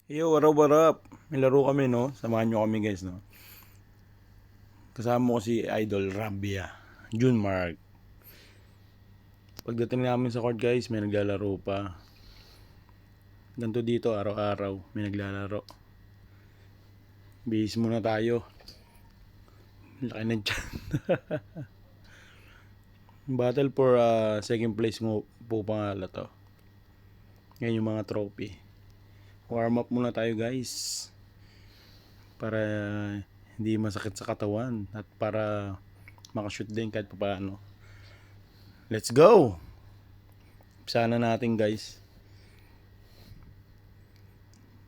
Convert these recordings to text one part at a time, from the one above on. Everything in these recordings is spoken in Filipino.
Yo, what up? May laro kami, no? Samahan nyo kami, guys, no? Kasama ko si Idol Rabia, Junmark. Pagdating namin sa court, guys, may naglalaro pa. Ganto dito, araw-araw, may naglalaro. Bihis muna tayo. Laki na dyan. Battle for second place mo po pangala to. Ngayon yung mga trophy. Warm up muna tayo, guys. Para hindi masakit sa katawan. At para makashoot din kahit pa paano. Let's go! Sana natin, guys.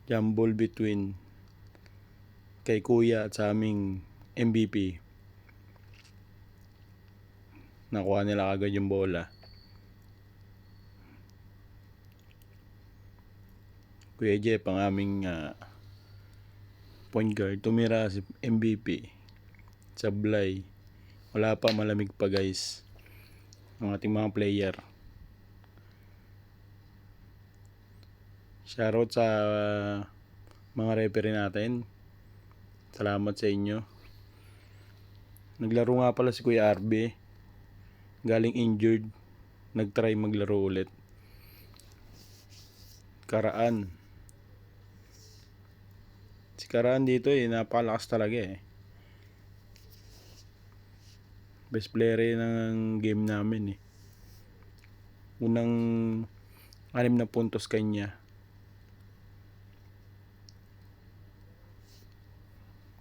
Jumble between kay Kuya at sa aming MVP. Nakuha nila agad yung bola. Kuya Jeff ang aming point guard. Tumira si MVP. Sablay. Wala pa, malamig pa, guys. Ang ating mga player. Shoutout sa mga referee natin. Salamat sa inyo. Naglaro nga pala si Kuya RB. Galing injured. Nagtry maglaro ulit. Karaan. Si Karaan dito napakalakas talaga eh. Best player ng game namin eh. Unang 6 na puntos kanya.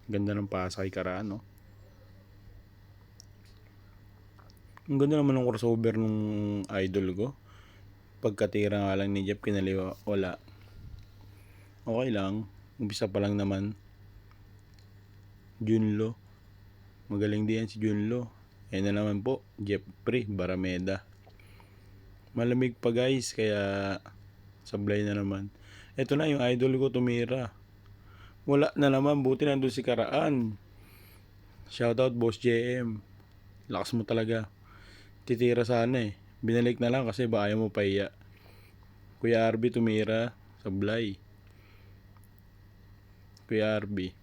Ganda ng pasa kay Karaan, no? Ang ganda naman ng crossover nung idol ko. Pagkatira nga lang ni Jeff, kinaliwa, wala. Okay lang. Umpisa pa lang naman. Junlo. Magaling din si Junlo. Ayan na naman po, Jeffrey Barameda. Malamig pa, guys, kaya sablay na naman. Ito na yung idol ko tumira. Wala na naman, buti nandun si Karaan. Shoutout Boss JM. Lakas mo talaga. Titira sana eh. Binalik na lang kasi ba ayaw mo pahiya. Kuya RB tumira. Sablay. Kuya RB.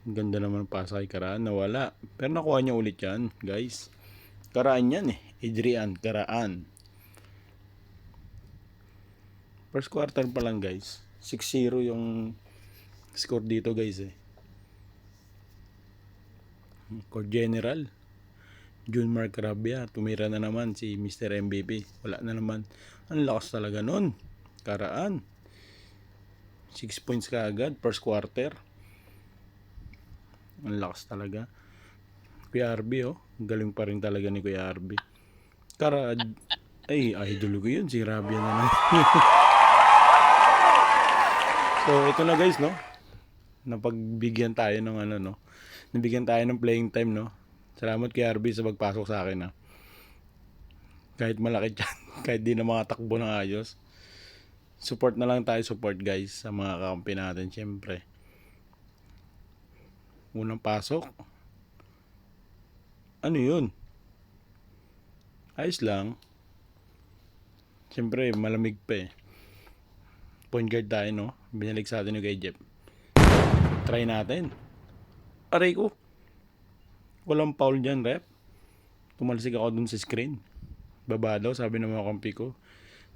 Ganda naman pasa kay Karaan. Nawala. Pero nakuha niya ulit yan, guys. Karaan yan eh. Adrian Karaan. First quarter pa lang, guys. 6-0 yung score dito, guys eh. Court General. Junmark Rabia. Tumira na naman si Mr. MVP. Wala na naman. Ang lakas talaga nun. Karaan. 6 points ka agad. First quarter. Ang lakas talaga. Kuya RB oh. Galing pa rin talaga ni Kuya RB. Ay, idol ko yun. Si Rabia na naman. So, ito na, guys, no? Napagbigyan tayo ng no? Nabigyan tayo ng playing time, no? Salamat kay RB sa pagpasok sa akin, Kahit malaki dyan, kahit di na mga takbo ng ayos. Support na lang tayo, support, guys, sa mga kakampi natin, syempre. Unang pasok. Ano yun? Ayos lang. Syempre, malamig pa eh. Point guard tayo, no? Binalik sa atin yung kay Jeff. Try natin. Aray ko. Walang foul dyan, rep. Tumalsik ako dun sa screen. Baba daw, sabi ng mga kampi ko.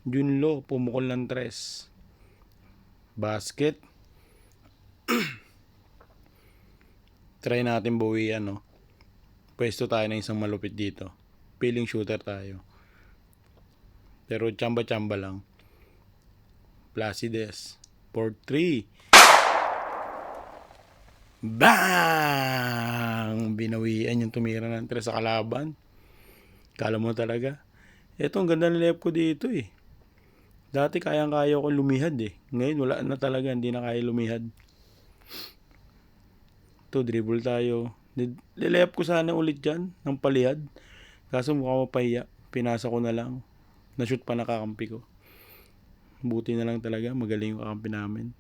Junlo, pumukol ng 3. Basket. Try natin buwian, no? Pwesto tayo ng isang malupit dito. Feeling shooter tayo. Pero chamba-chamba lang. Placides. 4-3. Bang! Binawian yung tumira ng 3 sa kalaban. Kala mo talaga. Ito, ang ganda ng left ko dito eh. Dati kayang-kaya ko lumihad eh. Ngayon wala na talaga, hindi na kaya lumihad. Ito, dribble tayo. Lilep ko sana ulit dyan ng palihad. Kaso mukha mapahiya. Pinasa ko na lang. Na-shoot pa nakakampi ko. Buti na lang talaga. Magaling yung kakampi namin.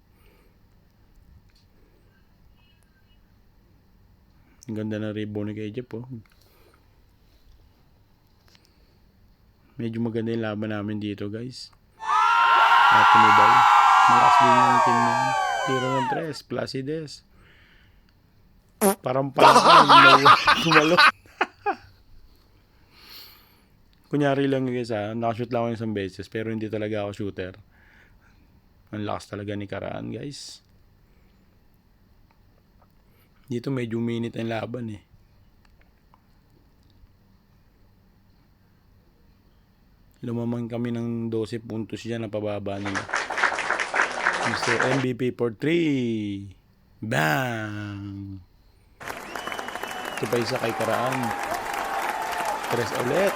Ang ganda na rebound ni kay Jeff oh. Medyo maganda yung laban namin dito, guys. Tumibay. Malakas din yung team na yun. Tiro ng tres, Placides. Parang gumalo. Kunyari lang guys nakashoot lang ako isang beses pero hindi talaga ako shooter. Ang lakas talaga ni Karaan guys. Dito medyo minute ang laban eh. Lumamang kami ng 12 puntos dyan na pababa nila. Mr. MVP for 3. Bang! Ito pa isa kay Karaan. Tres ulit.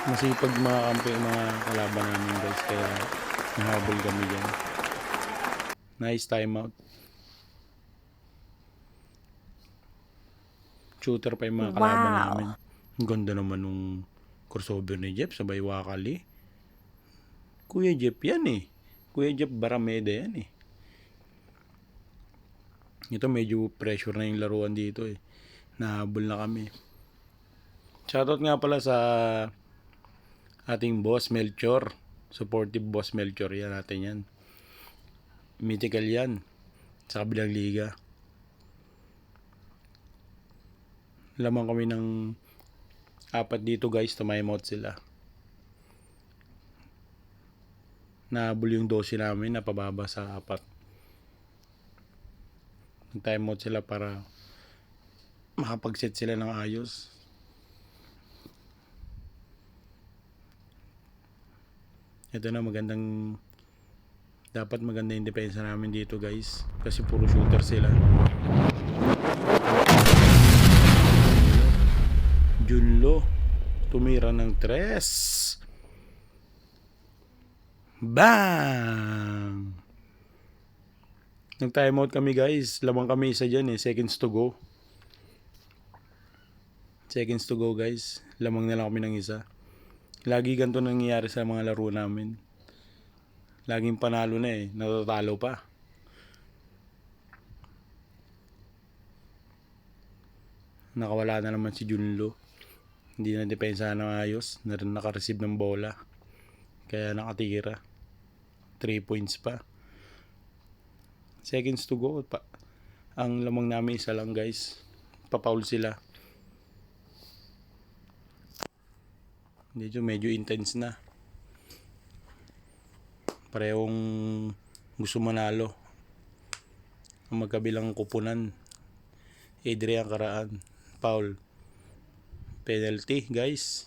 Masipag mga kampi mga kalaban namin guys. Kaya nahabol kami dyan. Nice timeout. Shooter pa yung mga kalaban namin. Ang ganda naman nung crossover ni Jeff sabay Wakali. Kuya Jeff yan eh. Kuya Jeff Barameda yan eh. Ito medyo pressure na yung laruan dito eh. Nahabol na kami. Shoutout nga pala sa ating boss Melchor. Supportive boss Melchor. Yan natin yan. Mythical yan. Sa kabilang liga. Lamang kami ng 4 dito guys. Tumaymot sila. Nahabol yung 12 namin. Napababa sa 4. Nag-timeout sila para makapag-set sila ng ayos. Ito na dapat maganda yung depensa namin dito guys kasi puro shooter sila. Junlo tumira ng 3. Bang! Nag-timeout kami guys. Lamang kami isa dyan eh. Seconds to go guys. Lamang na lang kami ng isa. Lagi ganito nangyayari sa mga laro namin. Laging panalo na eh. Natatalo pa. Nakawala na naman si Junlo. Hindi na depensa ng ayos. Naka-receive ng bola. Kaya nakatira. 3 points pa. Seconds to go pa. Ang lamang namin isa lang guys. Papaul sila. Medyo intense na. Parehong gusto manalo. Ang magkabilang kupunan. Adrian Karaan. Foul. Penalty guys.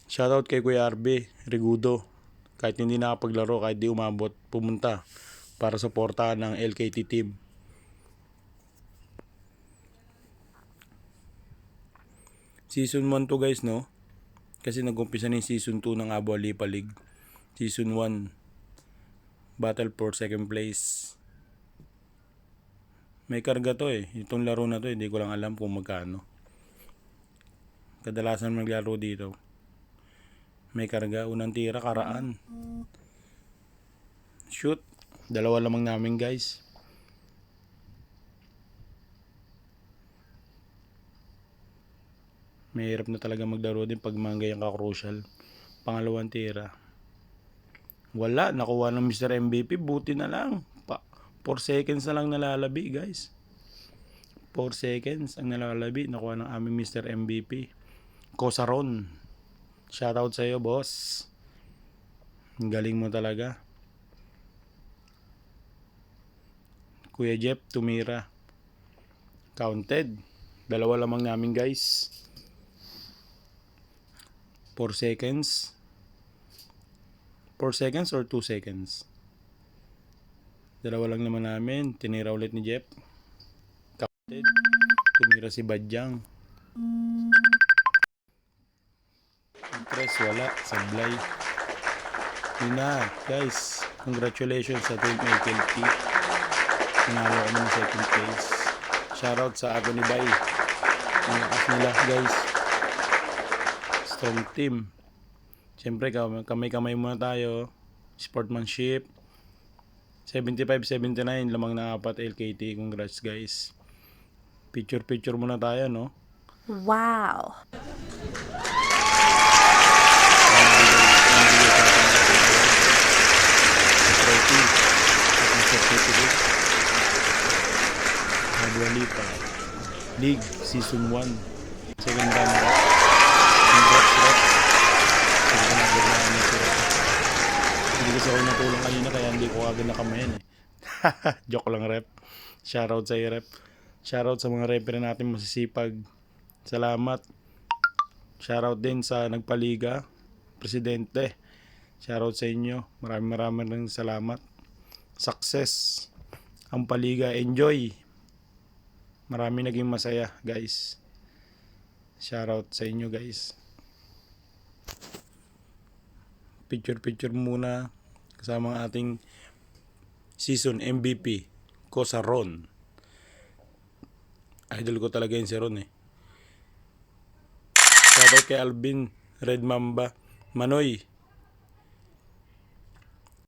Shoutout kay Kuya RB Regudo. Kahit hindi nakapaglaro, kahit di umabot, pumunta para suportahan ng LKT team. Season 1 to guys no. Kasi nag-umpisa na yung season 2 ng Abu Alipa League. Season 1 battle for second place. May karga to eh. Itong laro na to hindi ko lang alam kung magkano. Kadalasan maglaro dito. May karga, unang tira, Karaan. Shoot. 2 lamang namin guys. Mahirap na talaga maglaro din pag mga ganyang ka-crucial. Pangalawang tira. Wala. Nakuha ng Mr. MVP. Buti na lang. 4 seconds na lang nalalabi guys. 4 seconds ang nalalabi. Nakuha ng aming Mr. MVP. Kosaron. Shoutout sa iyo boss. Galing mo talaga. Kuya Jeff tumira. Counted. 2 lamang namin guys. 4 seconds. 4 seconds or 2 seconds? 2 lang naman namin. Tinira ulit ni Jeff. Counted. Tumira si Badyang. Press wala. Sablay. Yun na guys. Congratulations sa Team LKT. Pinalo kami ng second place. Shoutout sa Agony Bay. Ang lakas nila guys. Strong team. Siyempre kamay-kamay muna tayo. Sportsmanship. 75-79 lamang na 4 LKT. Congrats guys. Picture muna tayo no. Wow. League Season 1. Second runner up. Congrats, Rep. Hindi kasi ako natulong kanina kaya hindi ko agad nakamayan eh. Joke lang, Rep. Shoutout sa iyo, Rep. Shoutout sa mga referee natin masisipag. Salamat. Shoutout din sa nagpaliga, Presidente. Shoutout sa inyo. Maraming salamat. Success ang paliga. Enjoy. Marami naging masaya, guys. Shoutout sa inyo, guys. Picture muna kasama ang ating season MVP ko sa Ron. Idol ko talaga yun si Ron eh. Shoutout kay Alvin Red Mamba Manoy.